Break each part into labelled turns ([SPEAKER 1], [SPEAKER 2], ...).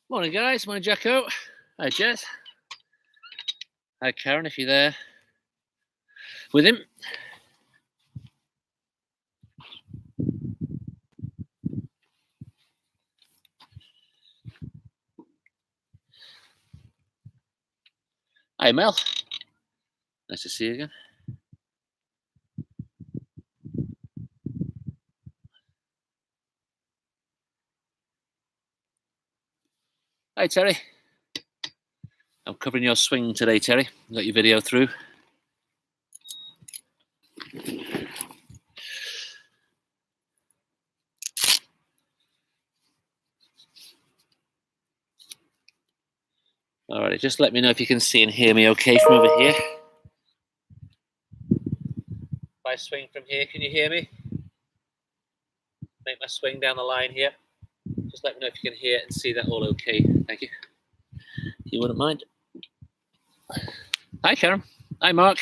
[SPEAKER 1] Morning, guys. Morning, Jacko. Hi, Jess. Hi, Karen, if you're there with him. Hi, Mel. Nice to see you again. Hi, Terry. I'm covering your swing today, Terry. Got your video through. Alright, just let me know if you can see and hear me okay from over here. If I swing from here, can you hear me? Make my swing down the line here. Just let me know if you can hear and see that all okay. Thank you. You wouldn't mind. Hi, Karen. Hi, Mark.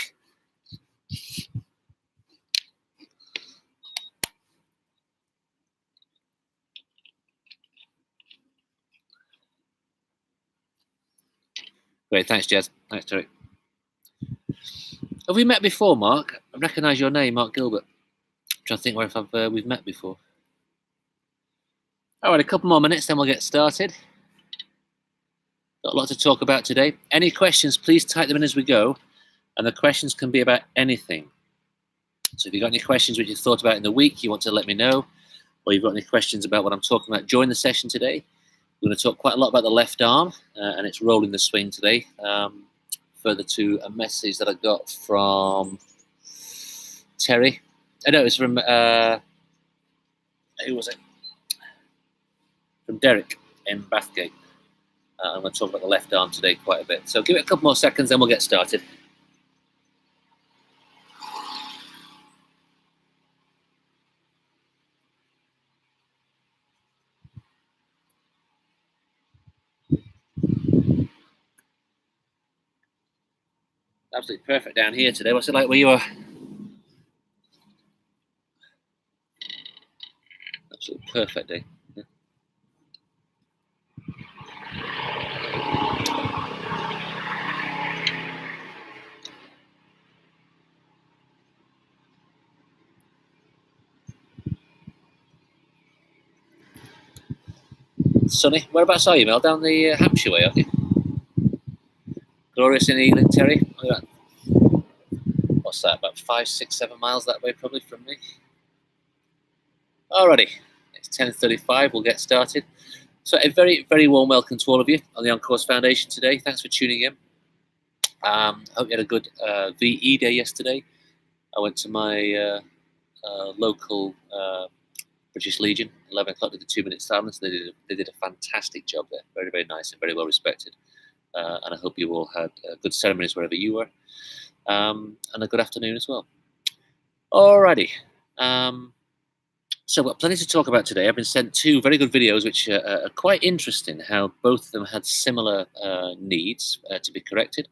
[SPEAKER 1] Great, thanks, Jez. Thanks, Terry. Have we met before, Mark? I recognise your name, Mark Gilbert. I'm trying to think where if we've met before. All right, a couple more minutes, then we'll get started. Got a lot to talk about today. Any questions, please type them in as we go. And the questions can be about anything. So if you've got any questions which you've thought about in the week, you want to let me know, or you've got any questions about what I'm talking about, join the session today. We're going to talk quite a lot about the left arm and its role in the swing today. Further to a message that I got from Terry. No, it was from, who was it? From Derek in Bathgate. I'm going to talk about the left arm today quite a bit. So give it a couple more seconds, then we'll get started. Absolutely perfect down here today. What's it like where you are? Absolutely perfect day. Yeah. Sunny. Whereabouts are you, Mel? Down the Hampshire way, aren't you? Glorious in the evening, Terry. Look at that. What's that? About 5, 6, 7 miles that way, probably from me. Alrighty, it's 10:35. We'll get started. So a very, very warm welcome to all of you on the On Course Foundation today. Thanks for tuning in. I hope you had a good VE day yesterday. I went to my local British Legion, 11 o'clock, did the 2-minute silence. They did a fantastic job there. Very, very nice and very well respected. And I hope you all had good ceremonies wherever you were. And a good afternoon as well. Alrighty. So we've got plenty to talk about today. I've been sent 2 very good videos which are quite interesting, how both of them had similar needs to be corrected.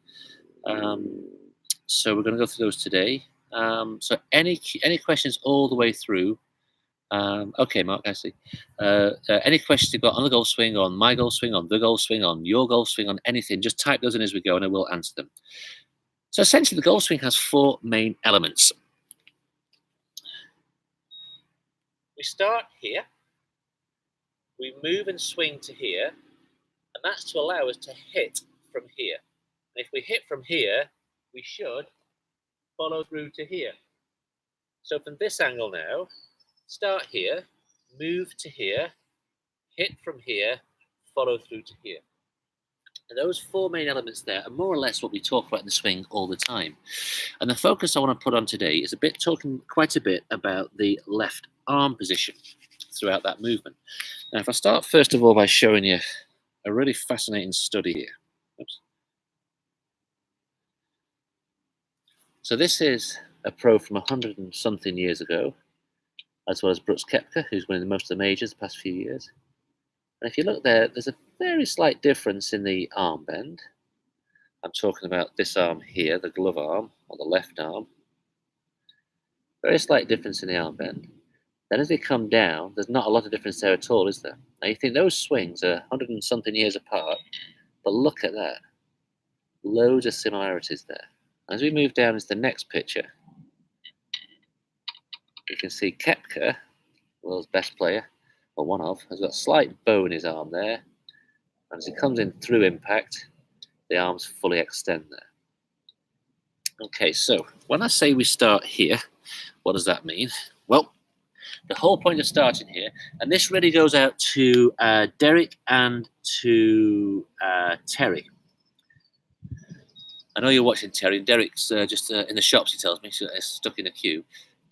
[SPEAKER 1] So we're going to go through those today. So any questions all the way through? Okay, Mark, I see. Any questions you've got on the golf swing, on my golf swing, on the golf swing, on your golf swing, on anything, just type those in as we go and I will answer them. So essentially the golf swing has 4 main elements. We start here, we move and swing to here, and that's to allow us to hit from here. And if we hit from here, we should follow through to here. So from this angle now, start here, move to here, hit from here, follow through to here. And those 4 main elements there are more or less what we talk about in the swing all the time. And the focus I want to put on today is talking quite a bit about the left arm position throughout that movement. Now, if I start first of all by showing you a really fascinating study here. Oops. So this is a pro from 100 and something years ago, as well as Brooks Koepka, who's winning most of the majors the past few years. And if you look there, there's a very slight difference in the arm bend. I'm talking about this arm here, the glove arm, or the left arm. Very slight difference in the arm bend. Then as they come down, there's not a lot of difference there at all, is there? Now you think those swings are 100 and something years apart, but look at that. Loads of similarities there. As we move down into the next picture, you can see Koepka, world's best player, or one of, has got a slight bow in his arm there. And as he comes in through impact, the arms fully extend there. Okay, so when I say we start here, what does that mean? Well, the whole point of starting here, and this really goes out to Derek and to Terry. I know you're watching, Terry. Derek's just in the shops, he tells me, so he's stuck in a queue.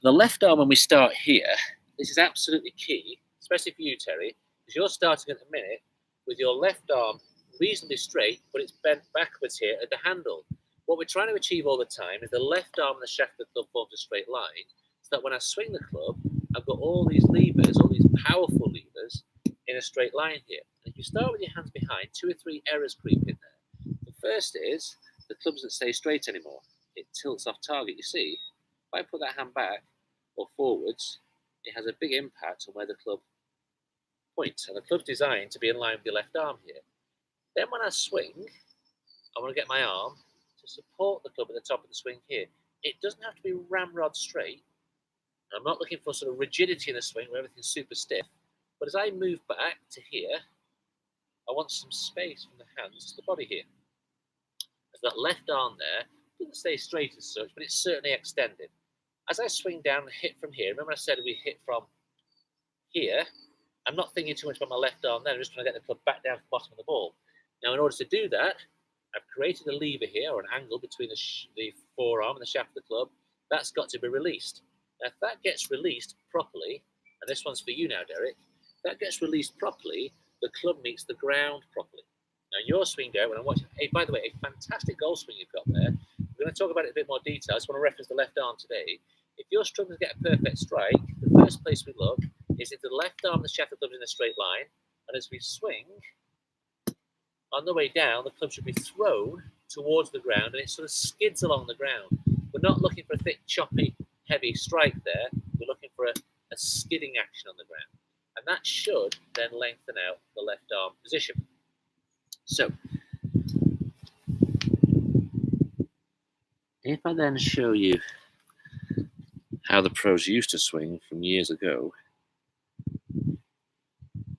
[SPEAKER 1] The left arm, when we start here, this is absolutely key, especially for you, Terry, because you're starting at the minute with your left arm reasonably straight, but it's bent backwards here at the handle. What we're trying to achieve all the time is the left arm and the shaft of the club forms a straight line, so that when I swing the club, I've got all these levers, all these powerful levers, in a straight line here. And if you start with your hands behind, 2 or 3 errors creep in there. The first is the club doesn't stay straight anymore. It tilts off target. You see, if I put that hand back or forwards, it has a big impact on where the club points. And the club's designed to be in line with your left arm here. Then when I swing, I want to get my arm to support the club at the top of the swing here. It doesn't have to be ramrod straight. I'm not looking for sort of rigidity in the swing where everything's super stiff. But as I move back to here, I want some space from the hands to the body here. As that left arm there doesn't stay straight as such, but it's certainly extended. As I swing down and hit from here, remember I said we hit from here, I'm not thinking too much about my left arm then, I'm just trying to get the club back down to the bottom of the ball. Now in order to do that, I've created a lever here, or an angle between the forearm and the shaft of the club. That's got to be released. Now if that gets released properly, and this one's for you now, Derek, if that gets released properly, the club meets the ground properly. Now your swing, Derek, when I'm watching, hey, by the way, a fantastic golf swing you've got there. We're going to talk about it in a bit more detail. I just want to reference the left arm today. If you're struggling to get a perfect strike, the first place we look is if the left arm and the shaft of the club is in a straight line, and as we swing, on the way down, the club should be thrown towards the ground, and it sort of skids along the ground. We're not looking for a thick, choppy, heavy strike there. We're looking for a skidding action on the ground. And that should then lengthen out the left arm position. So, if I then show you how the pros used to swing from years ago,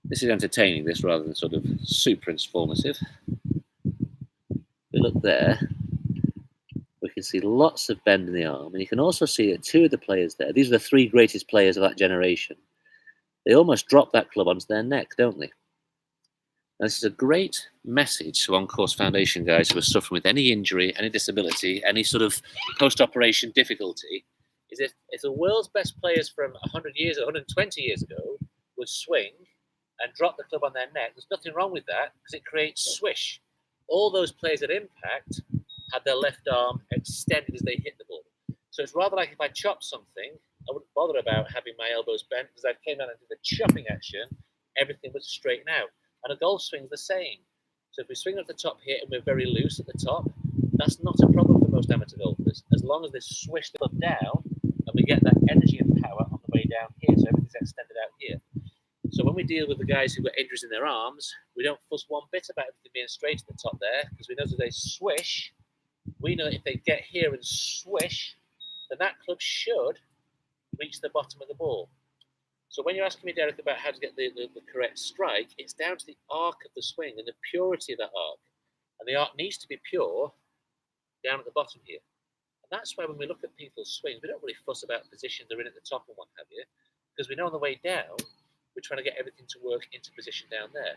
[SPEAKER 1] this is entertaining, this, rather than sort of super informative. We look there, we can see lots of bend in the arm, and you can also see that 2 of the players there, these are the 3 greatest players of that generation, they almost drop that club onto their neck, don't they? And this is a great message to on-course foundation guys who are suffering with any injury, any disability, any sort of post-operation difficulty, is if the world's best players from 100 years or 120 years ago would swing and drop the club on their neck, there's nothing wrong with that because it creates swish. All those players at impact had their left arm extended as they hit the ball. So it's rather like if I chop something, I wouldn't bother about having my elbows bent because I came down and did the chopping action, everything would straighten out. And a golf swing's the same. So if we swing at the top here and we're very loose at the top, that's not a problem for most amateur golfers, as long as they swish the club down and we get that energy and power on the way down here, so everything's extended out here. So when we deal with the guys who've got injuries in their arms, we don't fuss one bit about everything being straight at the top there, because we know that they swish. We know if they get here and swish, then that club should reach the bottom of the ball. So when you're asking me, Derek, about how to get the correct strike, it's down to the arc of the swing and the purity of that arc. And the arc needs to be pure down at the bottom here. And that's why when we look at people's swings, we don't really fuss about position they're in at the top and what have you, because we know on the way down, we're trying to get everything to work into position down there.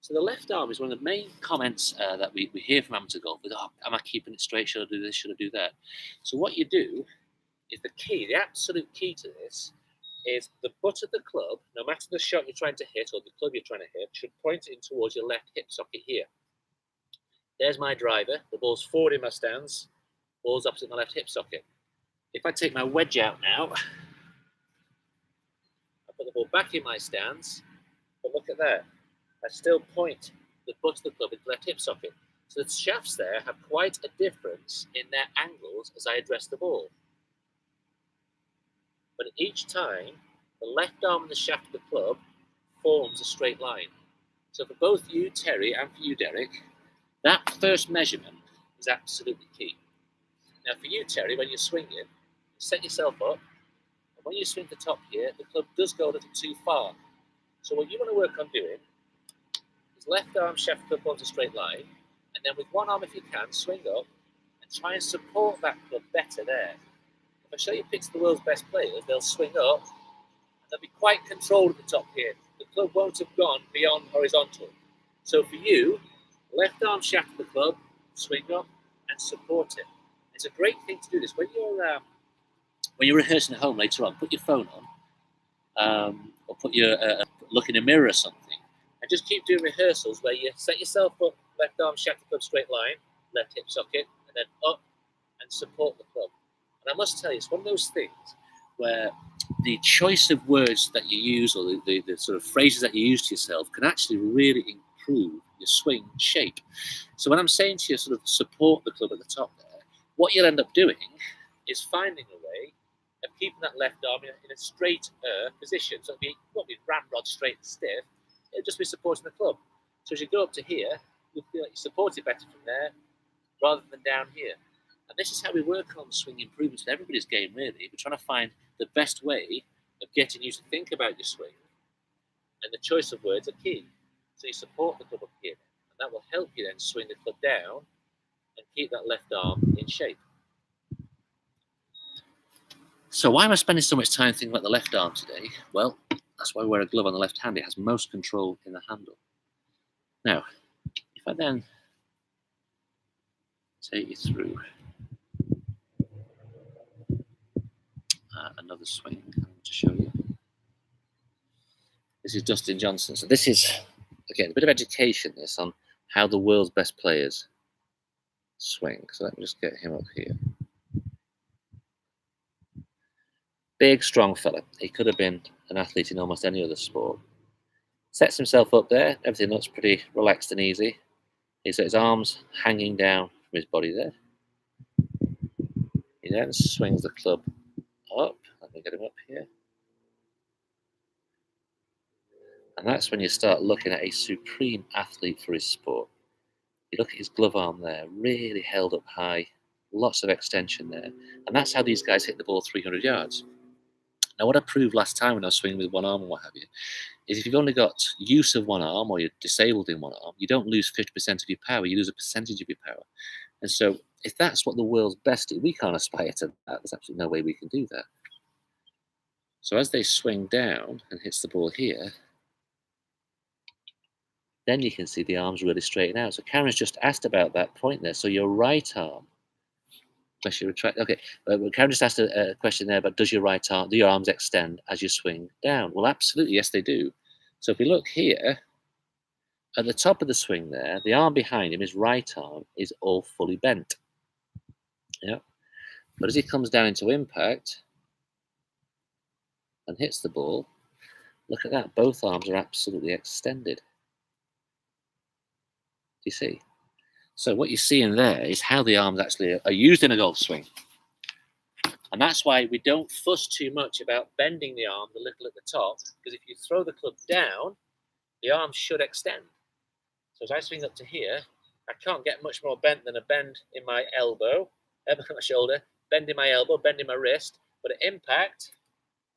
[SPEAKER 1] So the left arm is one of the main comments that we hear from amateur golfers. Oh, am I keeping it straight? Should I do this? Should I do that? So what you do is the key, the absolute key to this, is the butt of the club, no matter the shot you're trying to hit or the club you're trying to hit, should point in towards your left hip socket here. There's my driver. The ball's forward in my stance. Ball's opposite my left hip socket. If I take my wedge out now, I put the ball back in my stance, but look at that. I still point the butt of the club into the left hip socket. So the shafts there have quite a difference in their angles as I address the ball. But each time the left arm and the shaft of the club forms a straight line. So for both you, Terry, and for you, Derek, that first measurement is absolutely key. Now for you, Terry, when you're swinging, set yourself up, and when you swing the top here, the club does go a little too far. So what you want to work on doing is left arm shaft club onto a straight line, and then with one arm, if you can, swing up and try and support that club better there. If I show you pictures of the world's best players, they'll swing up and they'll be quite controlled at the top here. The club won't have gone beyond horizontal. So for you, left arm shaft of the club, swing up and support it. It's a great thing to do this when you're rehearsing at home later on. Put your phone on, or put your look in a mirror or something, and just keep doing rehearsals where you set yourself up, left arm shaft the club straight line, left hip socket, and then up and support the club. And I must tell you, it's one of those things where the choice of words that you use, or the sort of phrases that you use to yourself, can actually really improve your swing shape. So when I'm saying to you, sort of support the club at the top there, what you'll end up doing is finding a way of keeping that left arm in a straight position. So it won't be ramrod straight and stiff, it'll just be supporting the club. So as you go up to here, you'll feel like you support it better from there rather than down here. And this is how we work on swing improvements in everybody's game, really. We're trying to find the best way of getting you to think about your swing, and the choice of words are key. So you support the club up here, and that will help you then swing the club down and keep that left arm in shape. So why am I spending so much time thinking about the left arm today? Well, that's why I wear a glove on the left hand. It has most control in the handle. Now, if I then take you through another swing to show you. This is Dustin Johnson. So this is, again, a bit of education this on how the world's best players swing. So let me just get him up here. Big, strong fella. He could have been an athlete in almost any other sport. Sets himself up there. Everything looks pretty relaxed and easy. He's got his arms hanging down from his body there. He then swings the club up. Let me get him up here. And that's when you start looking at a supreme athlete for his sport. You look at his glove arm there, really held up high, lots of extension there. And that's how these guys hit the ball 300 yards. Now, what I proved last time when I was swinging with one arm and what have you, is if you've only got use of one arm or you're disabled in one arm, you don't lose 50% of your power, you lose a percentage of your power. And so if that's what the world's best is, we can't aspire to that. There's absolutely no way we can do that. So as they swing down and hits the ball here, then you can see the arms really straighten out. So Karen's just asked about that point there. So your right arm, unless you retract, okay. Karen just asked a question there about do your arms extend as you swing down? Well, absolutely, yes, they do. So if we look here, at the top of the swing there, the arm behind him, his right arm, is all fully bent. Yeah. But as he comes down into impact and hits the ball, look at that, both arms are absolutely extended. You see? So what you see in there is how the arms actually are used in a golf swing. And that's why we don't fuss too much about bending the arm a little at the top, because if you throw the club down, the arm should extend. So as I swing up to here, I can't get much more bent than a bend in my elbow, my shoulder, bend in my elbow, bend in my wrist, but at impact,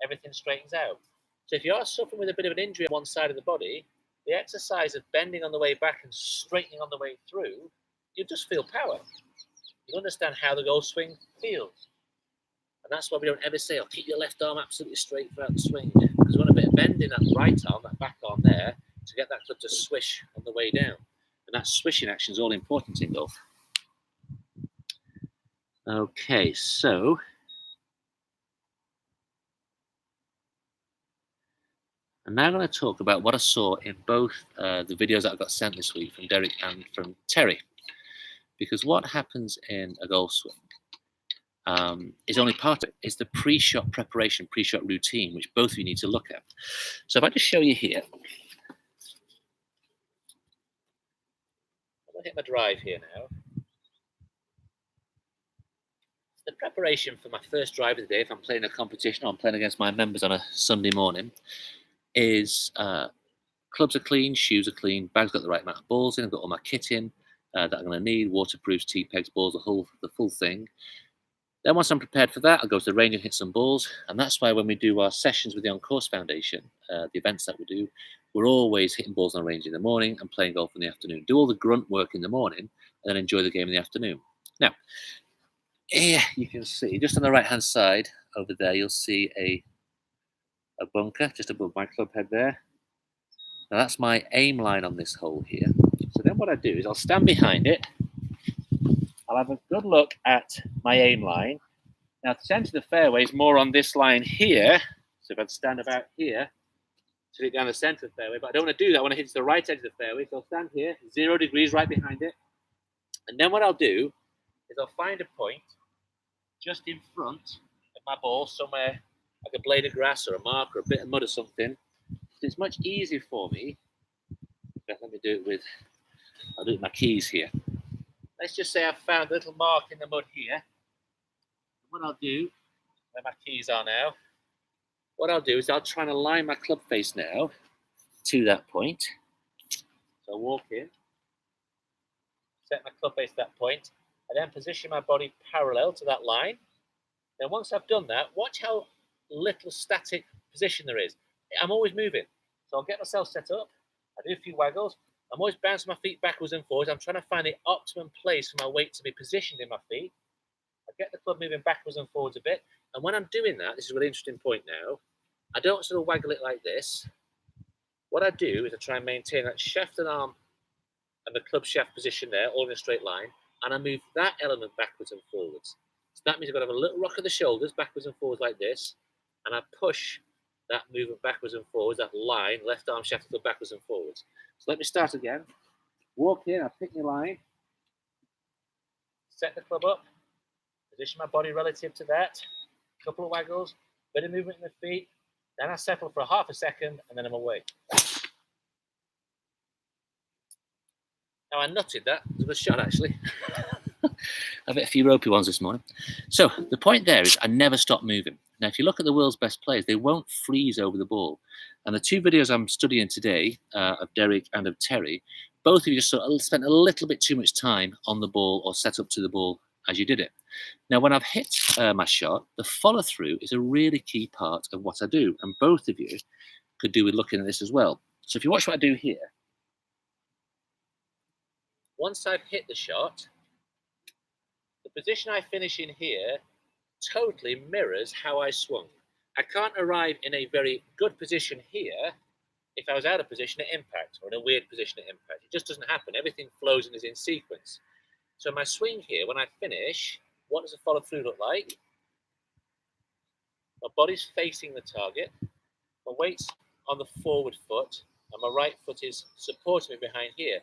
[SPEAKER 1] everything straightens out. So if you are suffering with a bit of an injury on one side of the body, the exercise of bending on the way back and straightening on the way through, you just feel power. You understand how the golf swing feels. And that's why we don't ever say, oh, keep your left arm absolutely straight throughout the swing. Because we want a bit of bend in that right arm, that back arm there, to get that club to swish on the way down. And that swishing action is all important in golf. Okay, so I'm now going to talk about what I saw in both the videos that I got sent this week from Derek and from Terry. Because what happens in a golf swing is only part of it. It's the pre-shot preparation, pre-shot routine, which both of you need to look at. So if I just show you here, I'm going to hit my drive here now. The preparation for my first drive of the day, if I'm playing a competition or I'm playing against my members on a Sunday morning, is clubs are clean, shoes are clean, bag's got the right amount of balls in, I've got all my kit in that I'm going to need, waterproofs, T-pegs, balls, the full thing. Then once I'm prepared for that, I'll go to the range and hit some balls. And that's why when we do our sessions with the On-Course Foundation, the events that we do, we're always hitting balls on the range in the morning and playing golf in the afternoon. Do all the grunt work in the morning and then enjoy the game in the afternoon. Now, here you can see, just on the right-hand side over there, you'll see a bunker just above my club head there. Now that's my aim line on this hole here. So then what I do is I'll stand behind it. I'll have a good look at my aim line. Now, the centre of the fairway is more on this line here. So if I'd stand about here, to hit down the centre of the fairway, but I don't want to do that. I want to hit to the right edge of the fairway. So I'll stand here, 0 degrees right behind it. And then what I'll do is I'll find a point just in front of my ball, somewhere like a blade of grass or a mark or a bit of mud or something. So it's much easier for me. Let me do it with, I'll do it with my keys here. Let's just say I've found a little mark in the mud here. What I'll do, where my keys are now, what I'll do is I'll try and align my club face now to that point. So I'll walk in, set my club face to that point, and then position my body parallel to that line. Then once I've done that, watch how little static position there is. I'm always moving. So I'll get myself set up, I do a few waggles, I'm always bouncing my feet backwards and forwards. I'm trying to find the optimum place for my weight to be positioned in my feet. I get the club moving backwards and forwards a bit. And when I'm doing that, this is a really interesting point now, I don't sort of waggle it like this. What I do is I try and maintain that shaft and arm and the club shaft position there, all in a straight line, and I move that element backwards and forwards. So that means I've got to have a little rock of the shoulders backwards and forwards like this, and I push that movement backwards and forwards, that line, left arm shaft to go backwards and forwards. So let me start again. Walk in, I pick my line, set the club up, position my body relative to that, a couple of waggles, bit of movement in the feet, then I settle for half a second, and then I'm away. Now I nutted that. It was a good shot, actually. I've hit a few ropey ones this morning. So the point there is I never stop moving. Now, if you look at the world's best players, they won't freeze over the ball. And the two videos I'm studying today, of Derek and of Terry, both of you just sort of spent a little bit too much time on the ball or set up to the ball as you did it. Now, when I've hit my shot, the follow-through is a really key part of what I do. And both of you could do with looking at this as well. So if you watch what I do here, once I've hit the shot, the position I finish in here totally mirrors how I swung. I can't arrive in a very good position here if I was out of position at impact or in a weird position at impact. It just doesn't happen. Everything flows and is in sequence. So my swing here, when I finish, what does the follow through look like? My body's facing the target, my weight's on the forward foot, and my right foot is supporting me behind here.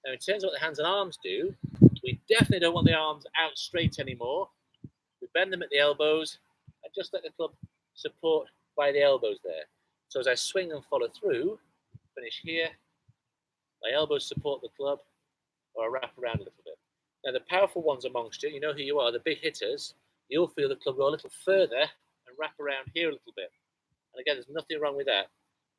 [SPEAKER 1] Now, in terms of what the hands and arms do, we definitely don't want the arms out straight anymore. We bend them at the elbows and just let the club support by the elbows there. So as I swing and follow through, finish here, my elbows support the club, or I wrap around a little bit. Now, the powerful ones amongst you, you know who you are, the big hitters, you'll feel the club go a little further and wrap around here a little bit. And again, there's nothing wrong with that.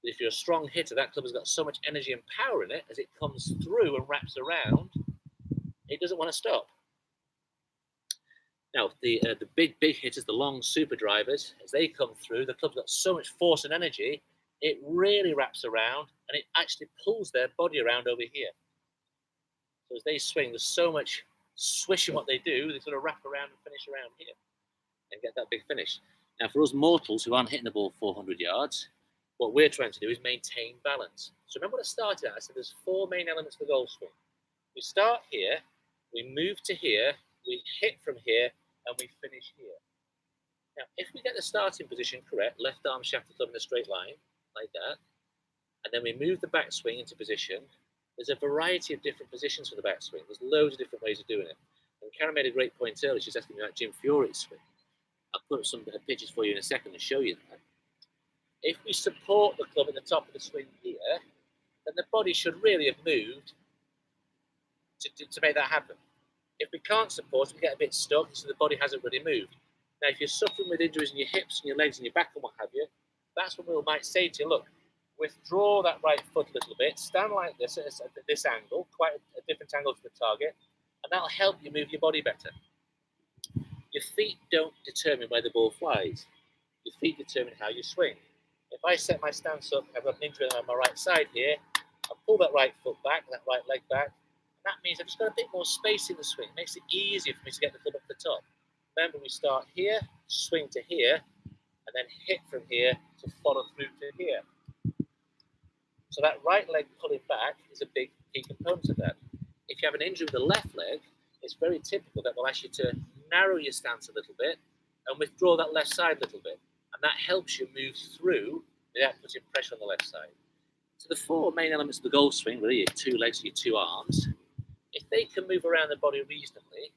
[SPEAKER 1] But if you're a strong hitter, that club has got so much energy and power in it, as it comes through and wraps around, it doesn't want to stop. Now, the big hitters, the long super drivers, as they come through, the club's got so much force and energy, it really wraps around, and it actually pulls their body around over here. So as they swing, there's so much swish in what they do, they sort of wrap around and finish around here and get that big finish. Now, for us mortals who aren't hitting the ball 400 yards, what we're trying to do is maintain balance. So remember what I started at? I said there's 4 main elements of the golf swing. We start here, we move to here, we hit from here, and we finish here. Now, if we get the starting position correct, left arm shaft the club in a straight line, like that, and then we move the backswing into position, there's a variety of different positions for the backswing. There's loads of different ways of doing it. And Karen made a great point earlier. She's asking me about Jim Fury's swing. I'll put up some pictures for you in a second and show you that. If we support the club at the top of the swing here, then the body should really have moved to make that happen. If we can't support it, we get a bit stuck, so the body hasn't really moved. Now, if you're suffering with injuries in your hips and your legs and your back and what have you, that's when we might say to you, look, withdraw that right foot a little bit, stand like this at this angle, quite a different angle to the target, and that'll help you move your body better. Your feet don't determine where the ball flies. Your feet determine how you swing. If I set my stance up, I've got an injury on my right side here, I'll pull that right foot back, that right leg back, and that means I've just got a bit more space in the swing. It makes it easier for me to get the club up the top. Remember, we start here, swing to here, and then hit from here to follow through to here. So that right leg pulling back is a big key component of that. If you have an injury with the left leg, it's very typical that will ask you to narrow your stance a little bit and withdraw that left side a little bit. And that helps you move through without putting pressure on the left side. So the four main elements of the golf swing, really your two legs and your two arms, if they can move around the body reasonably,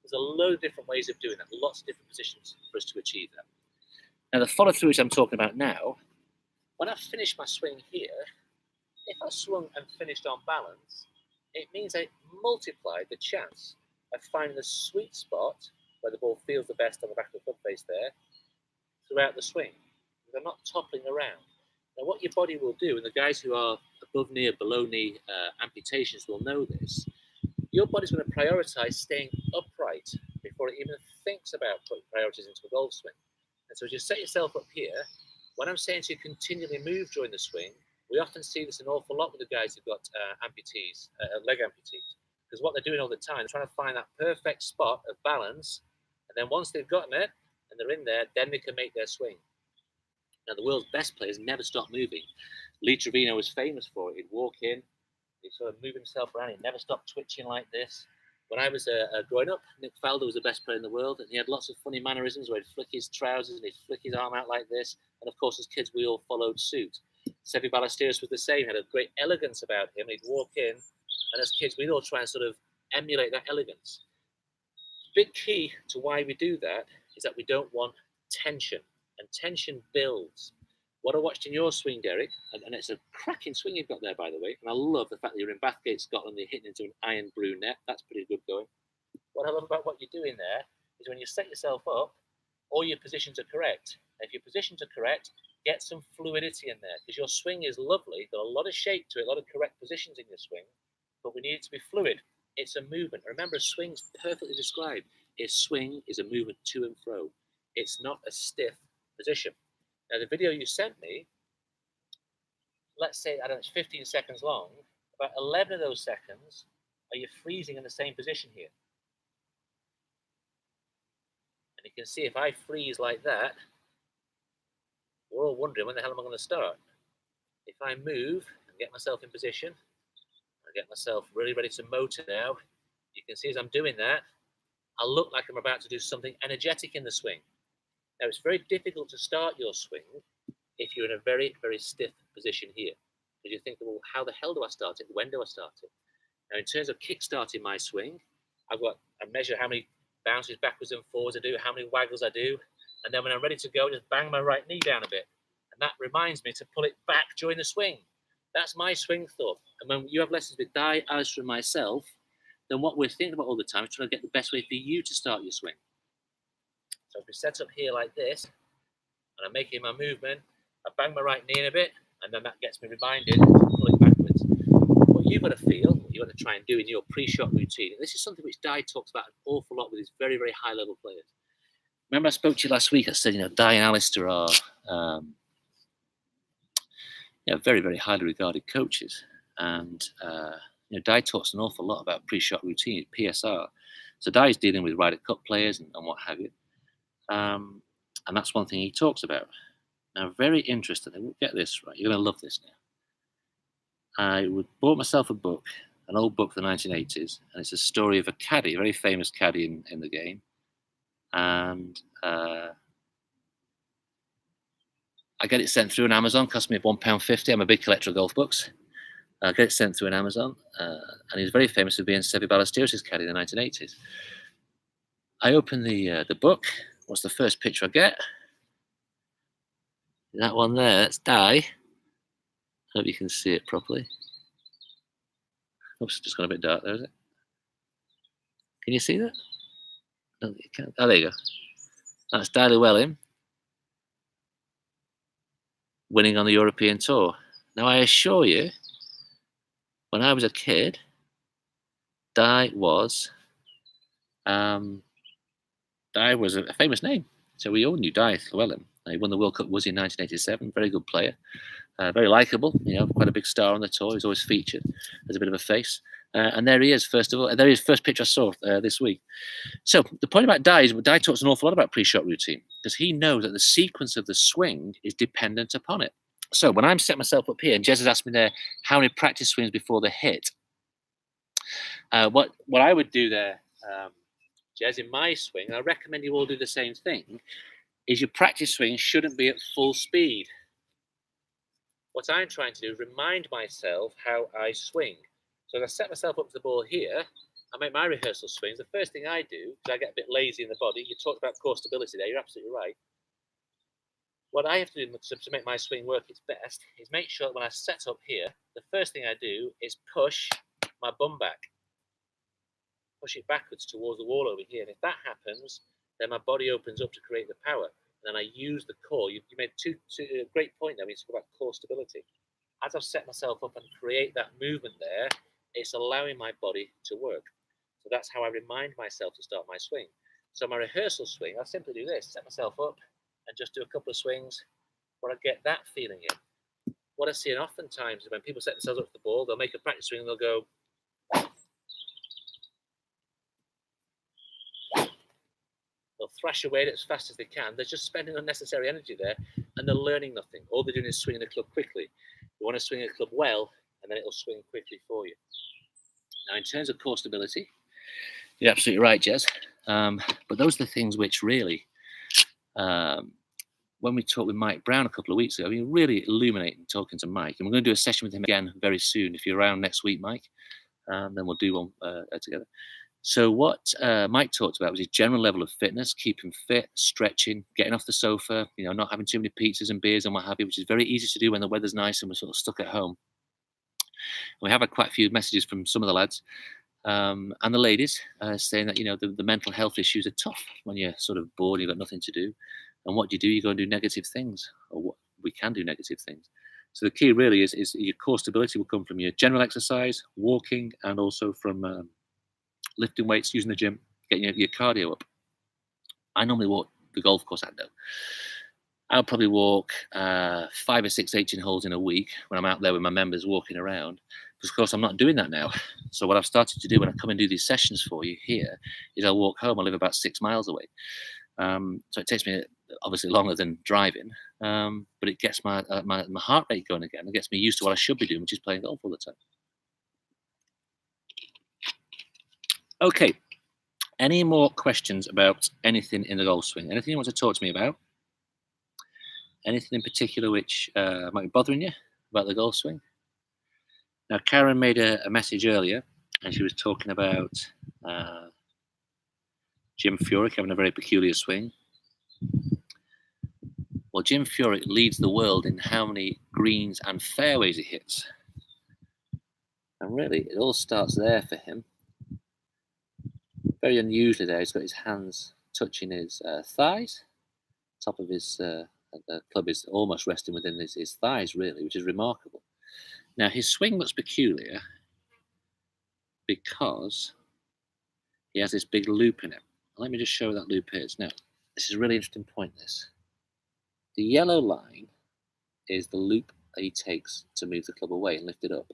[SPEAKER 1] there's a load of different ways of doing that, lots of different positions for us to achieve that. Now the follow through which I'm talking about now, when I finish my swing here, if I swung and finished on balance, it means I multiplied the chance of finding the sweet spot where the ball feels the best on the back of the club face there throughout the swing. They're not toppling around. Now, what your body will do, and the guys who are above knee or below knee amputations will know this, your body's going to prioritize staying upright before it even thinks about putting priorities into a golf swing. And so as you set yourself up here, when I'm saying to you continually move during the swing, we often see this an awful lot with the guys who've got amputees, leg amputees, because what they're doing all the time, they're trying to find that perfect spot of balance, and then once they've gotten it, and they're in there, then they can make their swing. Now, the world's best players never stop moving. Lee Trevino was famous for it. He'd walk in, he'd sort of move himself around, he'd never stop twitching like this. When I was growing up, Nick Faldo was the best player in the world, and he had lots of funny mannerisms where he'd flick his trousers and he'd flick his arm out like this, and of course, as kids, we all followed suit. Seve Ballesteros was the same, had a great elegance about him. He'd walk in, and as kids, we'd all try and sort of emulate that elegance. The big key to why we do that is that we don't want tension, and tension builds. What I watched in your swing, Derek, and it's a cracking swing you've got there, by the way, and I love the fact that you're in Bathgate, Scotland, you're hitting into an iron brew net. That's pretty good going. What I love about what you're doing there is when you set yourself up, all your positions are correct. And if your positions are correct, get some fluidity in there, because your swing is lovely, got a lot of shape to it, a lot of correct positions in your swing, but we need it to be fluid. It's a movement. Remember, a swing's perfectly described. A swing is a movement to and fro. It's not a stiff position. Now, the video you sent me, let's say, I don't know, it's 15 seconds long. About 11 of those seconds are you freezing in the same position here. And you can see if I freeze like that, we're all wondering when the hell am I going to start? If I move and get myself in position, I get myself really ready to motor now, you can see as I'm doing that, I look like I'm about to do something energetic in the swing. Now, it's very difficult to start your swing if you're in a very, very stiff position here. Because you think, well, how the hell do I start it? When do I start it? Now, in terms of kick-starting my swing, I measure how many bounces backwards and forwards I do, how many waggles I do, and then when I'm ready to go, just bang my right knee down a bit. And that reminds me to pull it back during the swing. That's my swing thought. And when you have lessons with Di, Alasdair, and myself, then what we're thinking about all the time is trying to get the best way for you to start your swing. So if we set up here like this, and I'm making my movement, I bang my right knee in a bit, and then that gets me reminded to pull it backwards. What you've got to feel, what you've got to try and do in your pre-shot routine, and this is something which Di talks about an awful lot with his very, very high-level players. Remember I spoke to you last week, I said, Di and Alasdair are very, very highly regarded coaches. And Di talks an awful lot about pre-shot routine, PSR. So Di's dealing with Ryder Cup players and what have you. And that's one thing he talks about. Now, very interesting. Get this right. You're going to love this now. I bought myself a book, an old book from the 1980s, and it's a story of a caddy, a very famous caddy in the game. And I get it sent through on Amazon. Cost me £1.50. I'm a big collector of golf books. I get it sent through on Amazon, and he's very famous for being Seve Ballesteros' caddy in the 1980s. I open the book. What's the first picture I get? That one there, that's Di. Hope you can see it properly. Oops, just got a bit dark there, is it? Can you see that? No, you can't. Oh, there you go. That's Daly Llewellyn winning on the European Tour. Now, I assure you, when I was a kid, Di was a famous name. So we all knew Di Llewellyn. He won the World Cup was in 1987. Very good player. Very likable, quite a big star on the tour. He's always featured as a bit of a face. And there he is, first of all. There he is, first picture I saw this week. So the point about Di is Di talks an awful lot about pre-shot routine because he knows that the sequence of the swing is dependent upon it. So when I'm set myself up here, and Jez has asked me there how many practice swings before the hit, what I would do there, Jez, in my swing, and I recommend you all do the same thing, is your practice swing shouldn't be at full speed. What I'm trying to do is remind myself how I swing. So if I set myself up to the ball here, I make my rehearsal swings. The first thing I do, because I get a bit lazy in the body, you talked about core stability there, you're absolutely right. What I have to do to make my swing work its best is make sure that when I set up here, the first thing I do is push my bum back. Push it backwards towards the wall over here. And if that happens, then my body opens up to create the power. And then I use the core. You made a great point there when you talk about core stability. As I've set myself up and create that movement there, it's allowing my body to work. So that's how I remind myself to start my swing. So my rehearsal swing, I simply do this, set myself up and just do a couple of swings where I get that feeling in. What I see oftentimes is when people set themselves up to the ball, they'll make a practice swing and they'll go, they'll thrash away as fast as they can. They're just spending unnecessary energy there and they're learning nothing. All they're doing is swinging the club quickly. You want to swing a club well and then it'll swing quickly for you. Now, in terms of core stability, you're absolutely right, Jez. But those are the things which really, when we talked with Mike Brown a couple of weeks ago, really illuminating talking to Mike. And we're going to do a session with him again very soon. If you're around next week, Mike, then we'll do one together. So what Mike talked about was his general level of fitness, keeping fit, stretching, getting off the sofa, not having too many pizzas and beers and what have you, which is very easy to do when the weather's nice and we're sort of stuck at home. We have had quite a few messages from some of the lads and the ladies saying that, the mental health issues are tough when you're sort of bored, you've got nothing to do. And what do? You go and do negative things, or what we can do negative things. So the key really is your core stability will come from your general exercise, walking, and also from lifting weights, using the gym, getting your cardio up. I normally walk the golf course out though. I'll probably walk 5 or 6 18 holes in a week when I'm out there with my members walking around. Because of course I'm not doing that now. So what I've started to do when I come and do these sessions for you here is I'll walk home. I live about 6 miles away. So it takes me obviously longer than driving, but it gets my heart rate going again. It gets me used to what I should be doing, which is playing golf all the time. Okay. Any more questions about anything in the golf swing? Anything you want to talk to me about? Anything in particular which might be bothering you about the golf swing? Now, Karen made a message earlier, and she was talking about Jim Furyk having a very peculiar swing. Well, Jim Furyk leads the world in how many greens and fairways he hits. And really, it all starts there for him. Very unusually there, he's got his hands touching his thighs. Top of his the club is almost resting within his thighs, really, which is remarkable. Now, his swing looks peculiar because he has this big loop in it. Let me just show that loop is. Now, this is a really interesting point, this. The yellow line is the loop that he takes to move the club away and lift it up.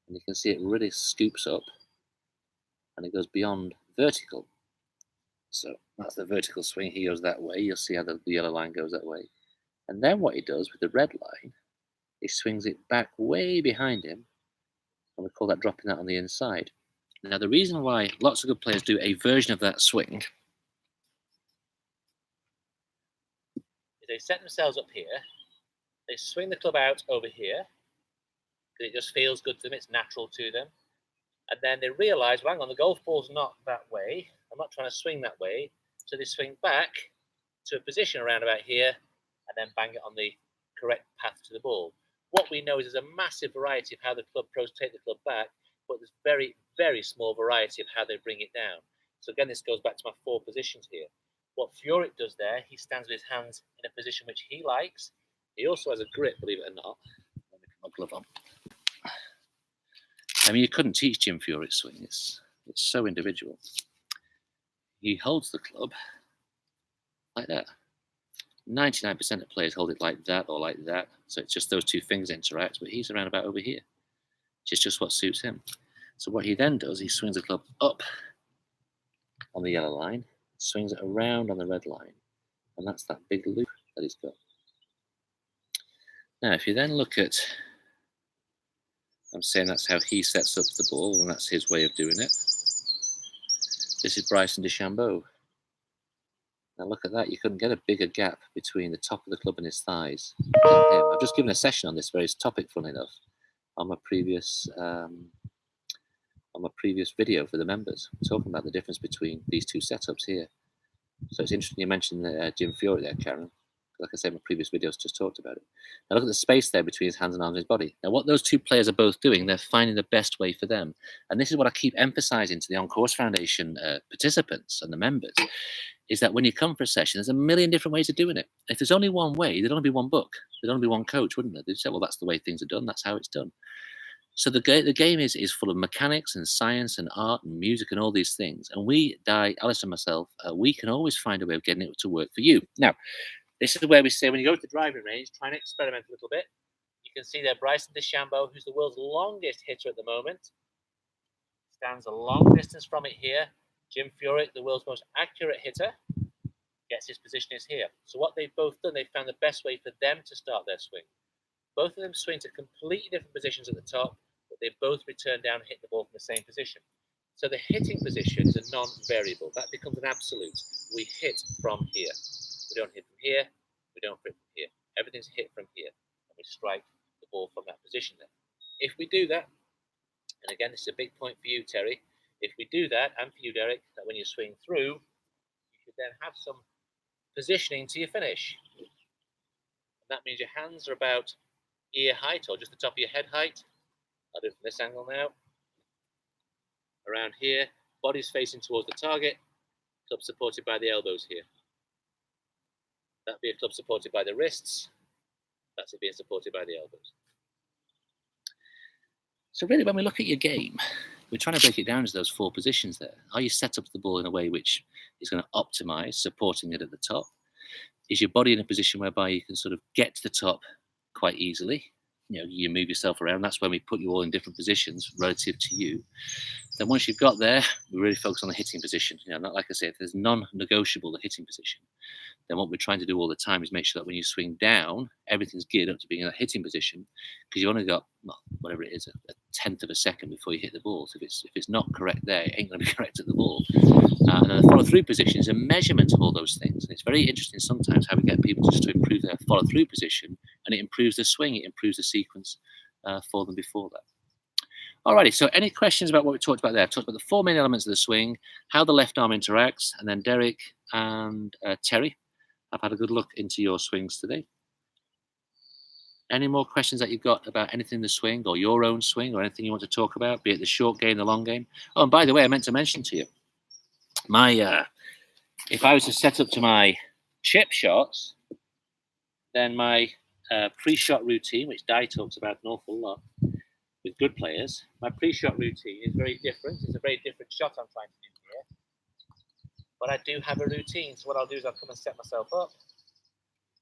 [SPEAKER 1] And you can see it really scoops up and it goes beyond vertical. So that's the vertical swing. He goes that way. You'll see how the yellow line goes that way. And then what he does with the red line, he swings it back way behind him. And we call that dropping that on the inside. Now, the reason why lots of good players do a version of that swing is they set themselves up here. They swing the club out over here because it just feels good to them. It's natural to them. And then they realize, well, hang on, the golf ball's not that way. I'm not trying to swing that way. So they swing back to a position around about here and then bang it on the correct path to the ball. What we know is there's a massive variety of how the club pros take the club back, but there's very, very small variety of how they bring it down. So again, this goes back to my 4 positions here. What Furyk does there, he stands with his hands in a position which he likes. He also has a grip, believe it or not. Let me put my glove on. I mean, you couldn't teach Jim Furyk's swing. It's so individual. He holds the club like that. 99% of players hold it like that or like that. So it's just those 2 fingers interact, but he's around about over here, which is just what suits him. So what he then does, he swings the club up on the yellow line, swings it around on the red line, and that's that big loop that he's got. Now, if you then look at, I'm saying that's how he sets up the ball, and that's his way of doing it. This is Bryson DeChambeau. Now look at that, you couldn't get a bigger gap between the top of the club and his thighs than him. I've just given a session on this very topic, funnily enough, on my previous video for the members, talking about the difference between these 2 setups here. So it's interesting you mentioned Jim Furyk there, Karen. Like I said, my previous videos just talked about it. Now look at the space there between his hands and arms and his body. Now what those 2 players are both doing, they're finding the best way for them. And this is what I keep emphasizing to the On-Course Foundation participants and the members, is that when you come for a session, there's a million different ways of doing it. If there's only one way, there'd only be one book. There'd only be one coach, wouldn't there? They'd say, well, that's the way things are done. That's how it's done. So the game is full of mechanics and science and art and music and all these things. And Alice and myself, we can always find a way of getting it to work for you. Now, this is where we say when you go to the driving range, try and experiment a little bit. You can see there Bryson DeChambeau, who's the world's longest hitter at the moment. Stands a long distance from it here. Jim Furyk, the world's most accurate hitter, gets his position is here. So what they've both done, they've found the best way for them to start their swing. Both of them swing to completely different positions at the top, but they both return down and hit the ball from the same position. So the hitting position is a non-variable. That becomes an absolute. We hit from here. We don't hit from here. We don't hit from here. Everything's hit from here. And we strike the ball from that position there. If we do that, and again, this is a big point for you, Terry. If we do that, and for you, Derek, that when you swing through, you should then have some positioning to your finish. And that means your hands are about ear height or just the top of your head height. I'll do it from this angle now. Around here, body's facing towards the target, club supported by the elbows here. That'd be a club supported by the wrists. That's it being supported by the elbows. So really, when we look at your game, we're trying to break it down to those 4 positions there. Are you set up the ball in a way which is going to optimize, supporting it at the top? Is your body in a position whereby you can sort of get to the top quite easily? You know, you move yourself around. That's when we put you all in different positions relative to you. Then once you've got there, we really focus on the hitting position. You know, not like I say, if there's non-negotiable the hitting position, then what we're trying to do all the time is make sure that when you swing down, everything's geared up to being in a hitting position, because you've only got, well, whatever it is, a 1/10 of a second before you hit the ball. So if it's not correct there, it ain't going to be correct at the ball. And then the follow-through position is a measurement of all those things. And it's very interesting sometimes how we get people just to improve their follow-through position, and it improves the swing, it improves the sequence for them before that. Alrighty, so any questions about what we talked about there? I've talked about the 4 main elements of the swing, how the left arm interacts, and then Derek and Terry, I've had a good look into your swings today. Any more questions that you've got about anything in the swing or your own swing or anything you want to talk about, be it the short game, the long game? Oh, and by the way, I meant to mention to you, if I was to set up to my chip shots, then my pre-shot routine, which Di talks about an awful lot with good players, my pre-shot routine is very different. It's a very different shot I'm trying to do here. But I do have a routine. So what I'll do is I'll come and set myself up.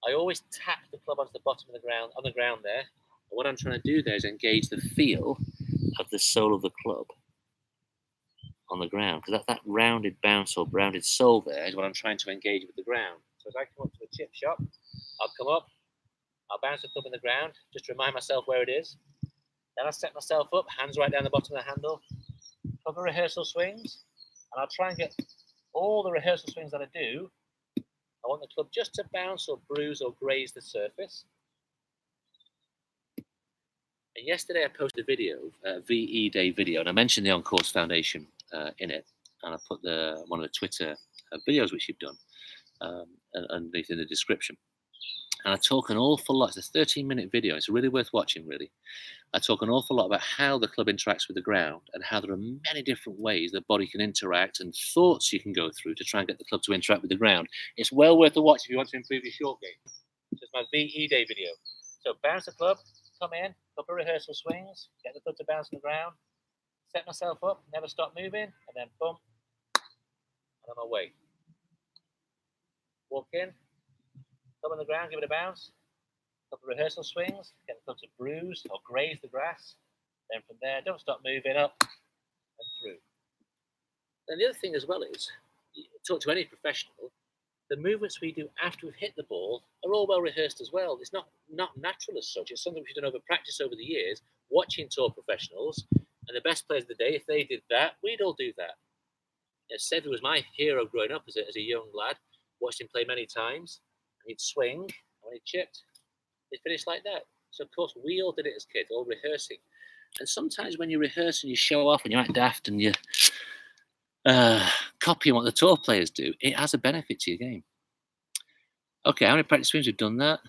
[SPEAKER 1] I always tap the club onto the bottom of the ground, on the ground there. And what I'm trying to do there is engage the feel of the sole of the club on the ground, because that rounded bounce or rounded sole there is what I'm trying to engage with the ground. So as I come up to a chip shot, I'll come up, I'll bounce the club in the ground, just to remind myself where it is. Then I'll set myself up, hands right down the bottom of the handle, cover rehearsal swings, and I'll try and get all the rehearsal swings that I do. I want the club just to bounce or bruise or graze the surface. And yesterday I posted a video, VE Day video, and I mentioned the On-Course Foundation in it, and I put one of the Twitter videos which you've done underneath in the description. and I talk an awful lot. It's a 13-minute video. It's really worth watching, really. I talk an awful lot about how the club interacts with the ground and how there are many different ways the body can interact and thoughts you can go through to try and get the club to interact with the ground. It's well worth a watch if you want to improve your short game. Just my VE Day video. So bounce the club, come in, couple of rehearsal swings, get the club to bounce on the ground, set myself up, never stop moving, and then boom, and I'm away. Walk in, club on the ground, give it a bounce, couple of rehearsal swings, get the club to bruise or graze the grass. Then from there, don't stop moving, up and through. And the other thing as well is, talk to any professional, the movements we do after we've hit the ball are all well rehearsed as well. It's not natural as such. It's something we've done over practice over the years, watching tour professionals, and the best players of the day, if they did that, we'd all do that. Sevi was my hero growing up as a young lad. Watched him play many times. He'd swing, and when he chipped, he'd finish like that. So of course we all did it as kids, all rehearsing. And sometimes when you rehearse and you show off and you act daft and you copying what the tour players do, it has a benefit to your game. Okay, how many practice swings we've done that?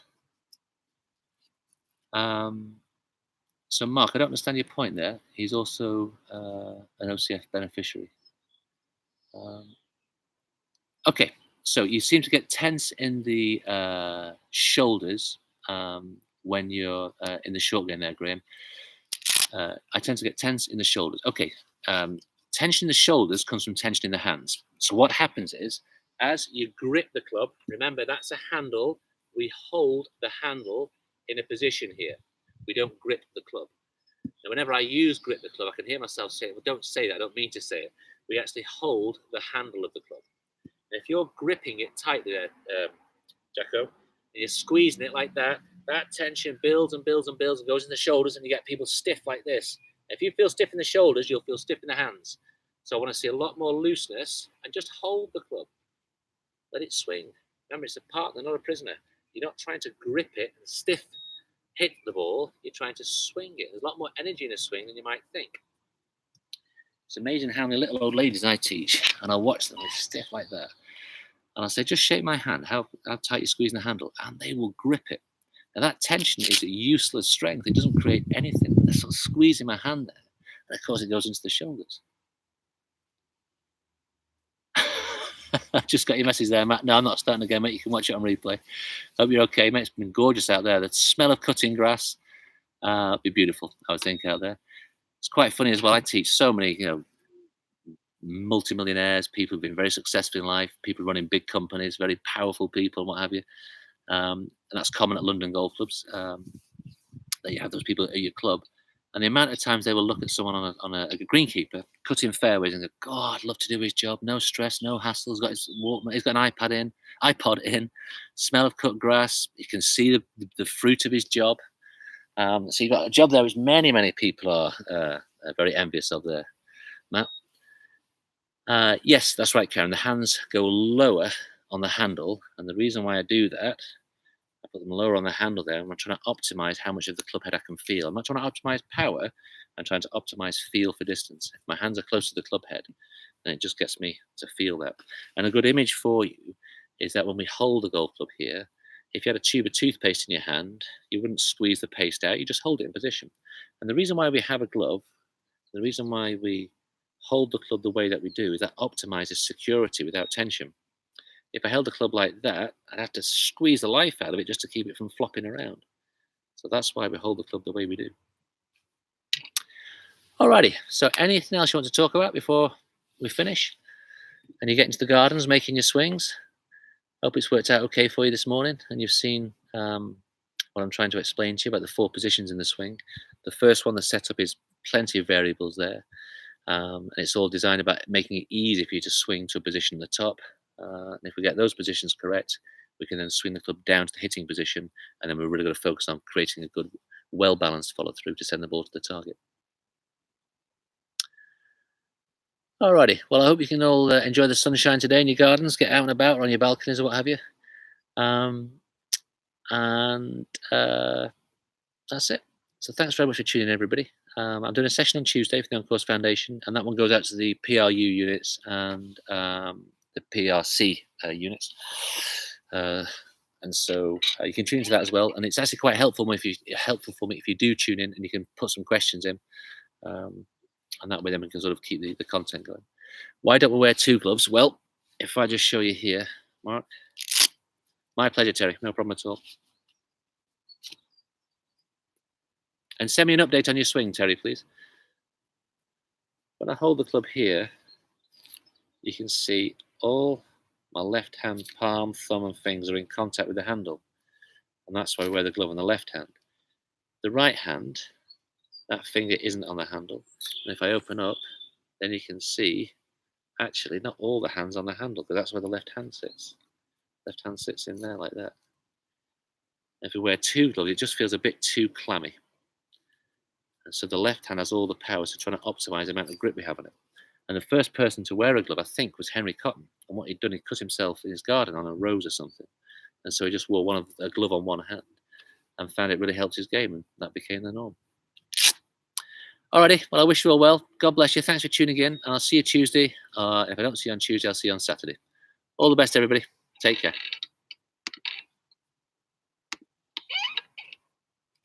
[SPEAKER 1] So Mark, I don't understand your point there. He's also an OCF beneficiary. Okay, so you seem to get tense in the shoulders when you're in the short game there, Graham. I tend to get tense in the shoulders. Okay, tension in the shoulders comes from tension in the hands. So what happens is, as you grip the club, remember that's a handle, we hold the handle in a position here. We don't grip the club. Now, whenever I use grip the club, I can hear myself say, well, don't say that, I don't mean to say it. We actually hold the handle of the club. And if you're gripping it tightly there, Jacko, and you're squeezing it like that, that tension builds and builds and builds and goes in the shoulders, and you get people stiff like this. If you feel stiff in the shoulders, you'll feel stiff in the hands. So I want to see a lot more looseness, and just hold the club. Let it swing. Remember, it's a partner, not a prisoner. You're not trying to grip it and stiff hit the ball. You're trying to swing it. There's a lot more energy in a swing than you might think. It's amazing how many little old ladies I teach, and I'll watch them, they're stiff like that. And I'll say, just shake my hand, how tight you're squeezing the handle, and they will grip it. Now that tension is a useless strength. It doesn't create anything. They're sort of squeezing my hand there, and of course it goes into the shoulders. I've just got your message there, Matt. No, I'm not starting again, mate. You can watch it on replay. Hope you're okay, mate. It's been gorgeous out there. The smell of cutting grass, be beautiful, I would think, out there. It's quite funny as well. I teach so many, multimillionaires, people who've been very successful in life, people running big companies, very powerful people, and what have you. And that's common at London golf clubs, that you have those people at your club. And the amount of times they will look at someone on a greenkeeper cutting fairways and go, God, I'd love to do his job. No stress, no hassle. He's got his Walkman, he's got an iPod in, smell of cut grass. You can see the fruit of his job. So you've got a job there which many, many people are very envious of there, Matt. Yes, that's right, Karen. The hands go lower on the handle. And the reason why I do that, I put them lower on the handle there, and I'm trying to optimize how much of the club head I can feel. I'm not trying to optimize power. I'm trying to optimize feel for distance. If my hands are close to the club head, then it just gets me to feel that. And a good image for you is that when we hold the golf club here, if you had a tube of toothpaste in your hand, you wouldn't squeeze the paste out. You just hold it in position. And the reason why we have a glove, the reason why we hold the club the way that we do is that optimizes security without tension. If I held the club like that, I'd have to squeeze the life out of it just to keep it from flopping around. So that's why we hold the club the way we do. Alrighty, so anything else you want to talk about before we finish? And you get into the gardens making your swings? Hope it's worked out okay for you this morning, and you've seen what I'm trying to explain to you about the 4 positions in the swing. The first one, the setup, is plenty of variables there. And it's all designed about making it easy for you to swing to a position at the top. And if we get those positions correct, we can then swing the club down to the hitting position, and then we're really going to focus on creating a good, well-balanced follow-through to send the ball to the target. Alrighty, well, I hope you can all enjoy the sunshine today in your gardens, get out and about or on your balconies or what have you. That's it. So thanks very much for tuning in, everybody. I'm doing a session on Tuesday for the On-Course Foundation, and that one goes out to the PRU units and the PRC units. And so you can tune into that as well. And it's actually quite helpful for me if you do tune in and you can put some questions in. And that way then we can sort of keep the content going. Why don't we wear 2 gloves? Well, if I just show you here, Mark. My pleasure, Terry. No problem at all. And send me an update on your swing, Terry, please. When I hold the club here, you can see all my left hand palm, thumb and fingers are in contact with the handle. And that's why I wear the glove on the left hand. The right hand, that finger isn't on the handle. And if I open up, then you can see actually not all the hands on the handle, because that's where the left hand sits. Left hand sits in there like that. If we wear 2 gloves, it just feels a bit too clammy. And so the left hand has all the power, so trying to optimise the amount of grip we have on it. And the first person to wear a glove, I think, was Henry Cotton. And what he'd done, he cut himself in his garden on a rose or something. And so he just wore a glove on one hand and found it really helped his game, and that became the norm. Alrighty, well, I wish you all well. God bless you. Thanks for tuning in, and I'll see you Tuesday. If I don't see you on Tuesday, I'll see you on Saturday. All the best, everybody. Take care.